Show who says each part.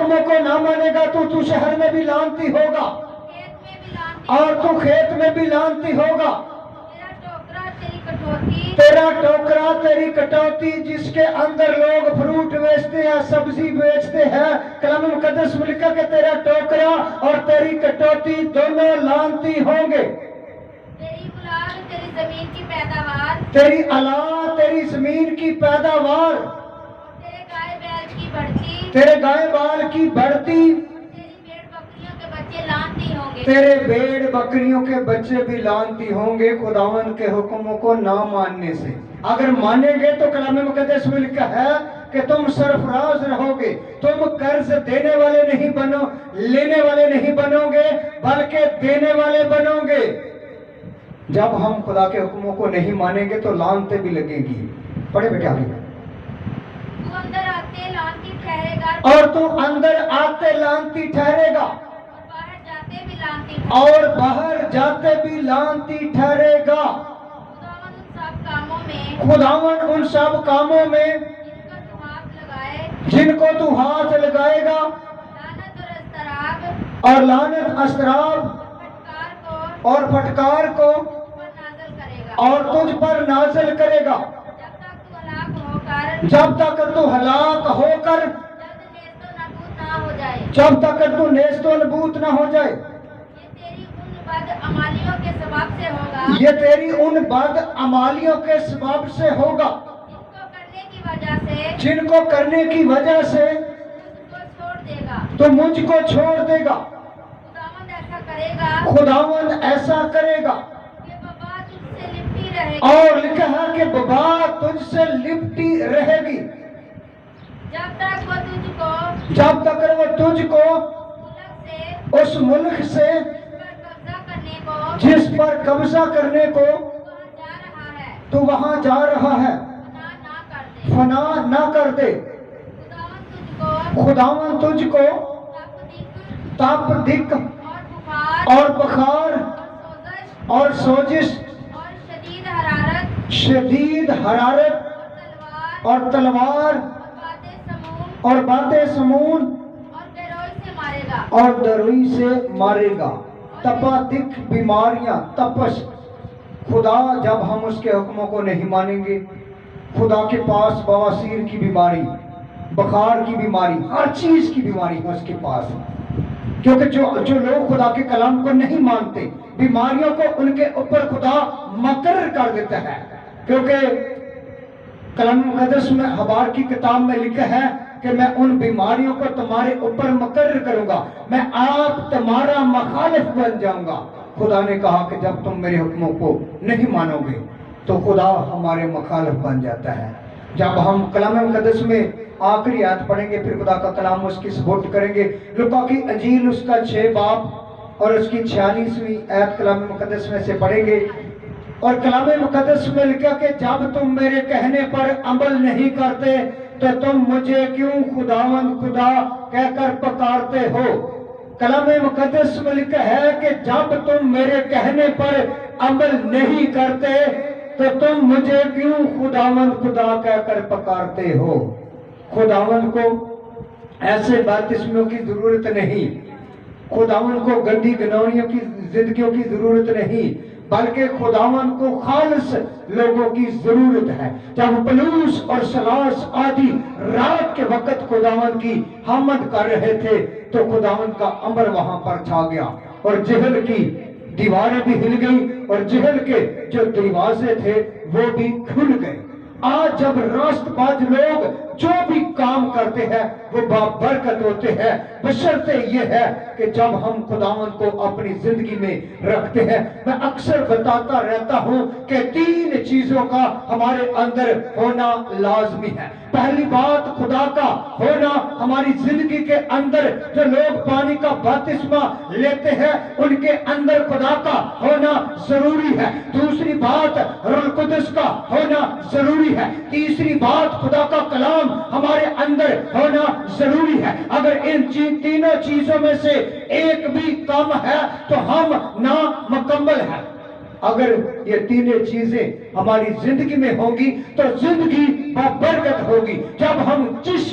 Speaker 1: حکموں کو نہ مانے گا تو شہر میں بھی لعنتی ہوگا اور تو کھیت میں بھی لعنتی ہوگا. تیرا ٹوکرا تیری کٹوتی جس کے اندر لوگ فروٹ بیچتے ہیں سبزی بیچتے ہیں کلام مقدس میں لکھا کہ تیرا ٹوکرا اور تیری کٹوتی دونوں لعنتی ہوں گے.
Speaker 2: تیری اولاد تیری زمین کی پیداوار
Speaker 1: تیری اولاد تیری زمین کی پیداوار
Speaker 2: تیرے گائے بیل کی بڑھتی
Speaker 1: تیرے گائے بال کی بڑھتی
Speaker 2: تیری بھیڑ بکریوں کے بچے
Speaker 1: تیرے بھیڑ بکریوں کے بچے
Speaker 2: لعنتی ہوں گے.
Speaker 1: بھی لعنتی ہوں گے خداوند کے حکموں کو نہ ماننے سے. اگر مانیں گے تو کلام مقدس میں لکھا ہے کہ تم سرفراز رہو گے. تم قرض دینے والے نہیں بنو لینے والے نہیں بنو گے بلکہ دینے والے بنو گے. جب ہم خدا کے حکموں کو نہیں مانیں گے تو لعنتیں بھی لگے گی. پڑھے بیٹے آگے.
Speaker 2: تو اندر آتے لعنتی ٹھہرے گا
Speaker 1: اور تو اندر آتے لعنتی ٹھہرے گا
Speaker 2: اور باہر جاتے
Speaker 1: اور باہر جاتے
Speaker 2: بھی لعنتی
Speaker 1: بھی لعنتی ٹھہرے گا.
Speaker 2: خداوند ان سب کاموں میں
Speaker 1: خداوند ان سب کاموں میں
Speaker 2: جن کو تو ہاتھ
Speaker 1: جن کو تو
Speaker 2: لگائے
Speaker 1: ہاتھ لگائے گا
Speaker 2: لعنت اور اضطراب
Speaker 1: اور لعنت اضطراب
Speaker 2: اور پھٹکار کو
Speaker 1: اور پھٹکار کو
Speaker 2: پر نازل کرے گا.
Speaker 1: اور تجھ پر نازل کرے گا
Speaker 2: جب تک تو ہلاک ہو کر
Speaker 1: جب تک تو نیست و نبوت نہ ہو جائے. یہ تیری ان بد عمالیوں کے سبب سے ہوگا جن کو کرنے کی وجہ سے تو مجھ کو چھوڑ دے گا. خداوند ایسا کرے گا اور لکھا ہے کہ وبا تجھ سے لپٹی رہے گی جب تک وہ تجھ کو اس ملک سے جس پر قبضہ کرنے کو تو وہاں جا رہا ہے فنا نہ کر دے. خداوند تجھ کو تپ دق اور بخار اور سوزش شدید حرارت اور تلوار اور باتیں سمون اور دروئی سے مارے گا. تپا دکھ بیماریاں تپش. خدا جب ہم اس کے حکموں کو نہیں مانیں گے خدا کے پاس بواسیر کی بیماری بخار کی بیماری ہر چیز کی بیماری ہے اس کے پاس. کیونکہ جو لوگ خدا کے کلام کو نہیں مانتے بیماریوں کو ان کے اوپر خدا مقرر کر دیتا ہے. کیونکہ کلام مقدس میں حبار کی کتاب میں لکھا ہے کہ میں ان بیماریوں کو تمہارے اوپر مقرر کروں گا میں آپ تمہارا مخالف بن جاؤں گا. خدا نے کہا کہ جب تم میرے حکموں کو نہیں مانو گے تو خدا ہمارے مخالف بن جاتا ہے. جب ہم کلام مقدس میں آخری آیت پڑھیں گے پھر خدا کا کلام اس کی سپورٹ کریں گے. لوکا کی انجیل اس کا 6 باب اور اس کی 46ویں آیت کلام مقدس میں سے پڑھیں گے. اور کلام مقدس میں لکھا کہ جب تم میرے کہنے پر عمل نہیں کرتے تو تم مجھے کیوں خداوند خدا کہہ کر پکارتے ہو. کلام مقدس میں لکھا ہے کہ جب تم میرے کہنے پر عمل نہیں کرتے تو تم مجھے کیوں خداوند خدا کہہ کر پکارتے ہو. خداوند کو ایسے بپتسموں کی ضرورت نہیں. خداوند کو گندی گناہیوں کی زندگیوں کی ضرورت نہیں بلکہ خداوند کو خالص لوگوں کی ضرورت ہے. جب پلوس اور سلاس آدھی رات کے وقت خداوند کی حمد کر رہے تھے تو خداوند کا امر وہاں پر چھا گیا اور جہل کی دیواریں بھی ہل گئی اور جہل کے جو دروازے تھے وہ بھی کھل گئے. آج جب راست باز لوگ جو بھی کام کرتے ہیں وہ بابرکت ہوتے ہیں بشرطے یہ ہے کہ جب ہم خداوند کو اپنی زندگی میں رکھتے ہیں. میں اکثر بتاتا رہتا ہوں کہ 3 چیزوں کا ہمارے اندر ہونا لازمی ہے. پہلی بات خدا کا ہونا ہماری زندگی کے اندر. جو لوگ پانی کا بپتسمہ لیتے ہیں ان کے اندر خدا کا ہونا ضروری ہے. دوسری بات روح القدس کا ہونا ضروری ہے. تیسری بات خدا کا کلام ہمارے اندر ہونا ضروری ہے. اگر ان تینوں چیزوں میں سے ایک بھی کم ہے تو ہم نامکمل ہیں. اگر یہ 3 چیزیں ہماری زندگی میں ہوں گی تو زندگی بابرکت ہوگی. جب ہم جس